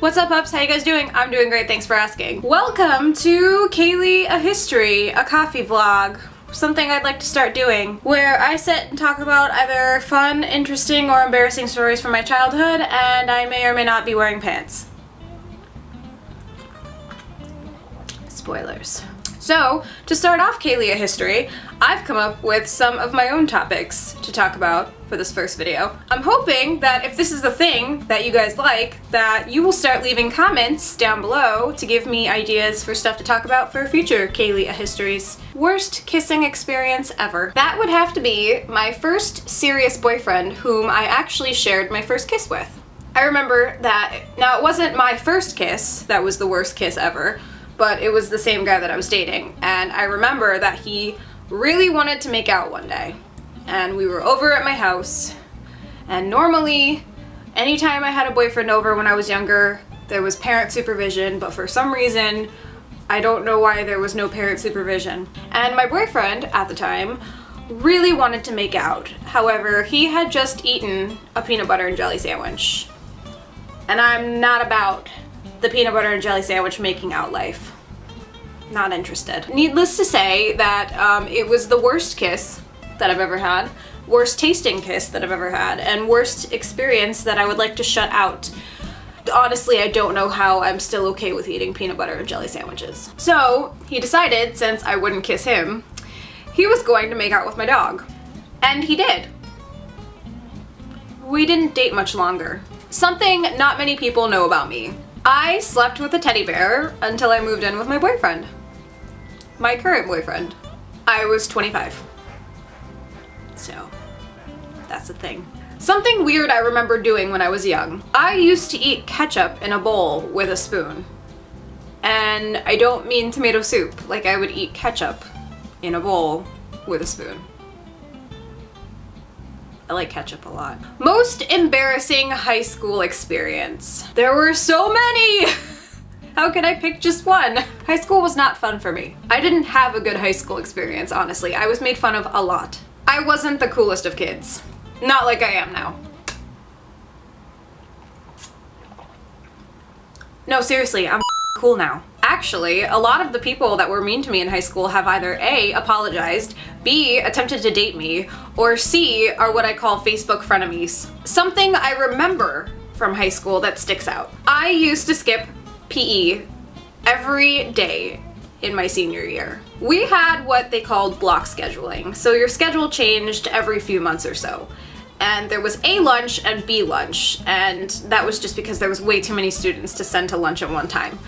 What's up, pups? How you guys doing? I'm doing great, thanks for asking. Welcome to Kayleigh a History, a coffee vlog. Something I'd like to start doing, where I sit and talk about either fun, interesting, or embarrassing stories from my childhood, and I may or may not be wearing pants. Spoilers. So, to start off Kayleigh a History, I've come up with some of my own topics to talk about for this first video. I'm hoping that if this is the thing that you guys like, that you will start leaving comments down below to give me ideas for stuff to talk about for future Kayleigh a Histories. Worst kissing experience ever. That would have to be my first serious boyfriend whom I actually shared my first kiss with. I remember that, now it wasn't my first kiss that was the worst kiss ever, but it was the same guy that I was dating, and I remember that he really wanted to make out one day. And we were over at my house, and normally, anytime I had a boyfriend over when I was younger, there was parent supervision, but for some reason, I don't know why there was no parent supervision. And my boyfriend, at the time, really wanted to make out. However, he had just eaten a peanut butter and jelly sandwich. And I'm not about the peanut butter and jelly sandwich making out life. Not interested. Needless to say that it was the worst kiss that I've ever had, worst tasting kiss that I've ever had, and worst experience that I would like to shut out. Honestly, I don't know how I'm still okay with eating peanut butter and jelly sandwiches. So he decided, since I wouldn't kiss him, he was going to make out with my dog. And he did. We didn't date much longer. Something not many people know about me. I slept with a teddy bear until I moved in with my boyfriend. My current boyfriend. I was 25. So, that's a thing. Something weird I remember doing when I was young. I used to eat ketchup in a bowl with a spoon. And I don't mean tomato soup, like I would eat ketchup in a bowl with a spoon. I like ketchup a lot. Most embarrassing high school experience. There were so many! How could I pick just one? High school was not fun for me. I didn't have a good high school experience, honestly. I was made fun of a lot. I wasn't the coolest of kids. Not like I am now. No, seriously, I'm cool now. Actually, a lot of the people that were mean to me in high school have either A, apologized, B, attempted to date me, or C, are what I call Facebook frenemies. Something I remember from high school that sticks out. I used to skip PE every day in my senior year. We had what they called block scheduling, so your schedule changed every few months or so. And there was A lunch and B lunch, and that was just because there was way too many students to send to lunch at one time.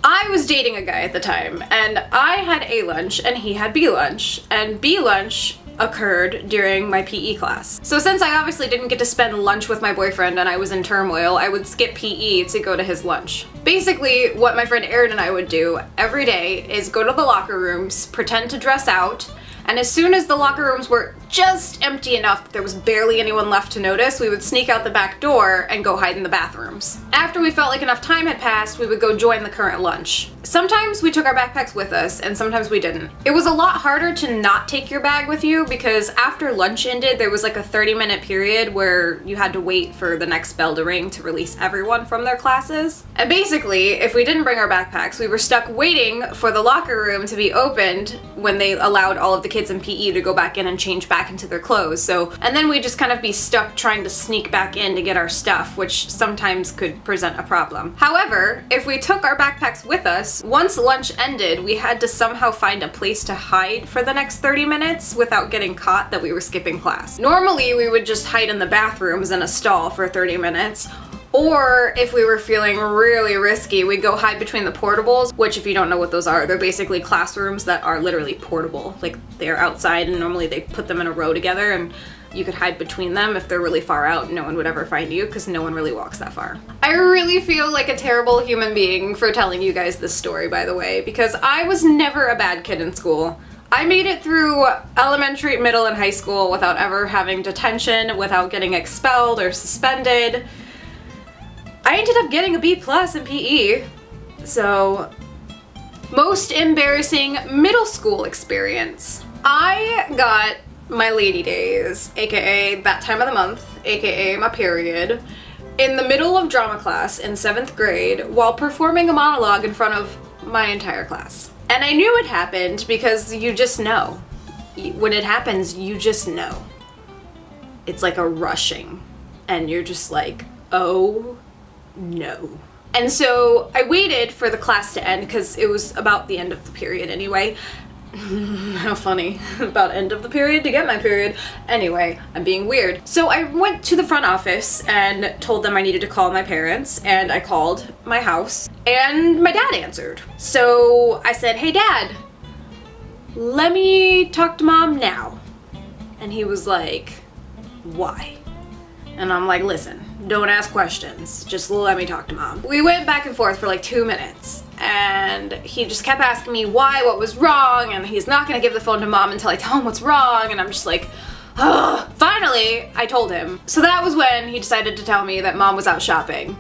I was dating a guy at the time, and I had A lunch and he had B lunch, and B lunch occurred during my PE class. So since I obviously didn't get to spend lunch with my boyfriend and I was in turmoil, I would skip PE to go to his lunch. Basically, what my friend Erin and I would do every day is go to the locker rooms, pretend to dress out, and as soon as the locker rooms were just empty enough that there was barely anyone left to notice, we would sneak out the back door and go hide in the bathrooms. After we felt like enough time had passed, we would go join the current lunch. Sometimes we took our backpacks with us, and sometimes we didn't. It was a lot harder to not take your bag with you because after lunch ended, there was like a 30-minute period where you had to wait for the next bell to ring to release everyone from their classes. And basically, if we didn't bring our backpacks, we were stuck waiting for the locker room to be opened when they allowed all of the kids in PE to go back in and change back into their clothes. And then we'd just kind of be stuck trying to sneak back in to get our stuff, which sometimes could present a problem. However, if we took our backpacks with us, once lunch ended, we had to somehow find a place to hide for the next 30 minutes without getting caught that we were skipping class. Normally, we would just hide in the bathrooms in a stall for 30 minutes, or if we were feeling really risky, we'd go hide between the portables, which if you don't know what those are, they're basically classrooms that are literally portable. Like, they're outside and normally they put them in a row together and you could hide between them. If they're really far out, no one would ever find you because no one really walks that far. I really feel like a terrible human being for telling you guys this story, by the way, because I was never a bad kid in school. I made it through elementary, middle, and high school without ever having detention, without getting expelled or suspended. I ended up getting a B+ in PE. So, most embarrassing middle school experience. I got my lady days, aka that time of the month, aka my period, in the middle of drama class in 7th grade while performing a monologue in front of my entire class. And I knew it happened because you just know. When it happens, you just know. It's like a rushing, and you're just like, oh no. And so I waited for the class to end because it was about the end of the period anyway. How funny. About end of the period to get my period. Anyway, I'm being weird. So I went to the front office and told them I needed to call my parents, and I called my house, and my dad answered. So I said, hey Dad, let me talk to Mom now. And he was like, why? And I'm like, listen, don't ask questions, just let me talk to Mom. We went back and forth for like 2 minutes, and he just kept asking me why, what was wrong, and he's not gonna give the phone to Mom until I tell him what's wrong, and I'm just like, ugh. Finally, I told him. So that was when he decided to tell me that Mom was out shopping,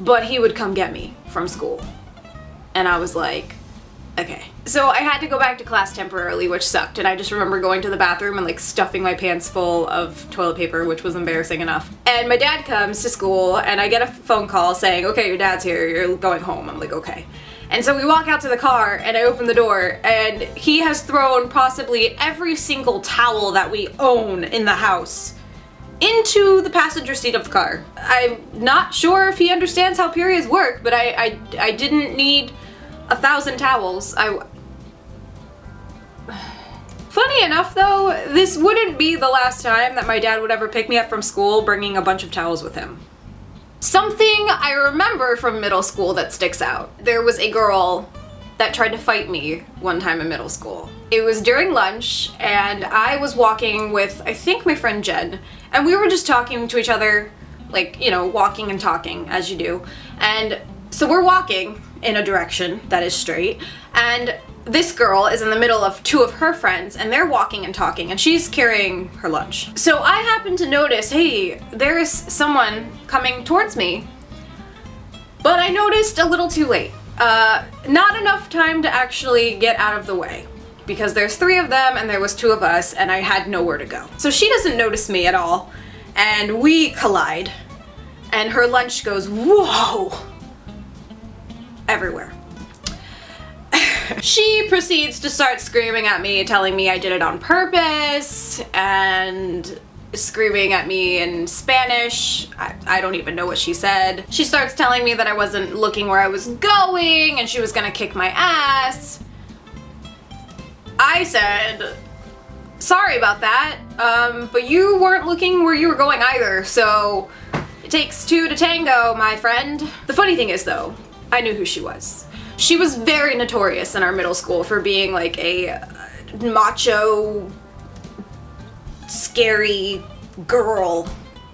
but he would come get me from school. And I was like, okay. So I had to go back to class temporarily, which sucked, and I just remember going to the bathroom and like stuffing my pants full of toilet paper, which was embarrassing enough. And my dad comes to school, and I get a phone call saying, okay, your dad's here, you're going home. I'm like, okay. And so we walk out to the car, and I open the door, and he has thrown possibly every single towel that we own in the house into the passenger seat of the car. I'm not sure if he understands how periods work, but I didn't need 1,000 towels. Funny enough though, this wouldn't be the last time that my dad would ever pick me up from school bringing a bunch of towels with him. Something I remember from middle school that sticks out. There was a girl that tried to fight me one time in middle school. It was during lunch, and I was walking with, I think, my friend Jen, and we were just talking to each other, like, you know, walking and talking as you do. And so we're walking in a direction that is straight, and this girl is in the middle of 2 of her friends, and they're walking and talking, and she's carrying her lunch. So I happen to notice, hey, there is someone coming towards me, but I noticed a little too late. Not enough time to actually get out of the way, because there's 3 of them and there was 2 of us, and I had nowhere to go. So she doesn't notice me at all, and we collide, and her lunch goes, whoa, everywhere. She proceeds to start screaming at me, telling me I did it on purpose, and screaming at me in Spanish. I don't even know what she said. She starts telling me that I wasn't looking where I was going, and she was gonna kick my ass. I said, sorry about that, but you weren't looking where you were going either, so it takes 2 to tango, my friend. The funny thing is though, I knew who she was. She was very notorious in our middle school for being like a macho, scary girl.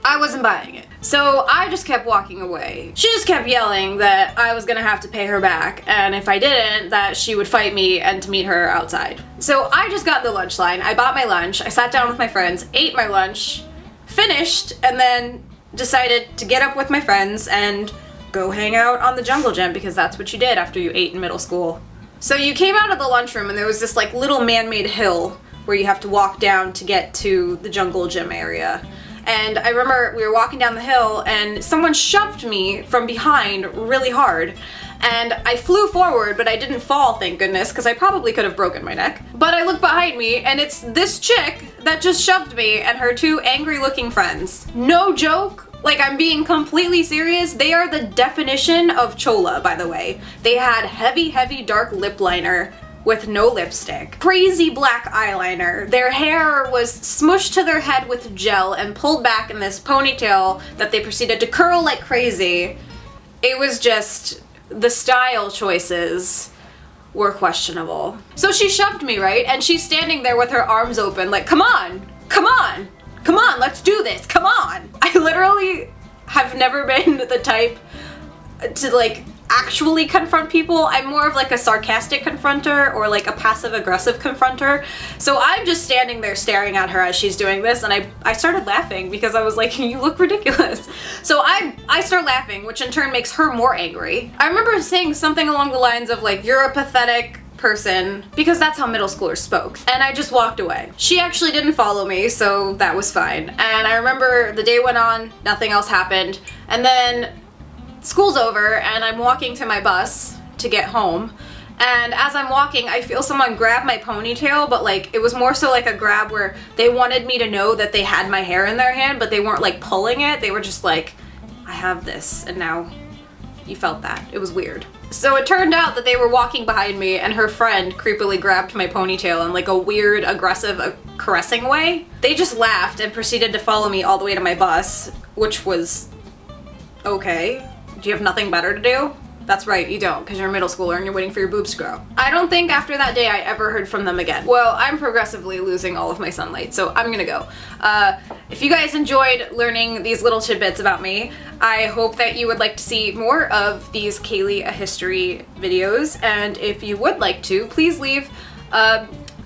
I wasn't buying it. So I just kept walking away. She just kept yelling that I was gonna have to pay her back, and if I didn't, that she would fight me and to meet her outside. So I just got in the lunch line, I bought my lunch, I sat down with my friends, ate my lunch, finished, and then decided to get up with my friends and go hang out on the jungle gym, because that's what you did after you ate in middle school. So you came out of the lunchroom, and there was this like little man-made hill where you have to walk down to get to the jungle gym area. And I remember we were walking down the hill, and someone shoved me from behind really hard. And I flew forward, but I didn't fall, thank goodness, because I probably could have broken my neck. But I look behind me, and it's this chick that just shoved me and her 2 angry-looking friends. No joke. Like, I'm being completely serious. They are the definition of chola, by the way. They had heavy, heavy dark lip liner with no lipstick, crazy black eyeliner. Their hair was smushed to their head with gel and pulled back in this ponytail that they proceeded to curl like crazy. It was just, the style choices were questionable. So she shoved me, right? And she's standing there with her arms open, like, come on, come on. Come on, let's do this, come on! I literally have never been the type to like actually confront people. I'm more of like a sarcastic confronter or like a passive-aggressive confronter. So I'm just standing there staring at her as she's doing this, and I started laughing because I was like, you look ridiculous. So I start laughing, which in turn makes her more angry. I remember saying something along the lines of like, you're a pathetic person because that's how middle schoolers spoke. And I just walked away. She actually didn't follow me, so that was fine. And I remember the day went on, nothing else happened. And then school's over and I'm walking to my bus to get home. And as I'm walking, I feel someone grab my ponytail, but like it was more so like a grab where they wanted me to know that they had my hair in their hand, but they weren't like pulling it. They were just like, I have this, and now you felt that. It was weird. So it turned out that they were walking behind me and her friend creepily grabbed my ponytail in like a weird, aggressive, caressing way. They just laughed and proceeded to follow me all the way to my bus, which was okay. Do you have nothing better to do? That's right, you don't, because you're a middle schooler and you're waiting for your boobs to grow. I don't think after that day I ever heard from them again. Well, I'm progressively losing all of my sunlight, so I'm gonna go. If you guys enjoyed learning these little tidbits about me, I hope that you would like to see more of these Kayleigh a History videos, and if you would like to, please leave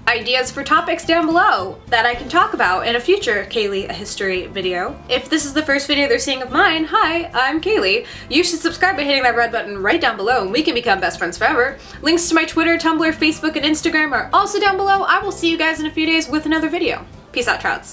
ideas for topics down below that I can talk about in a future Kayleigh a History video. If this is the first video they're seeing of mine, hi, I'm Kayleigh. You should subscribe by hitting that red button right down below and we can become best friends forever. Links to my Twitter, Tumblr, Facebook, and Instagram are also down below. I will see you guys in a few days with another video. Peace out, trouts.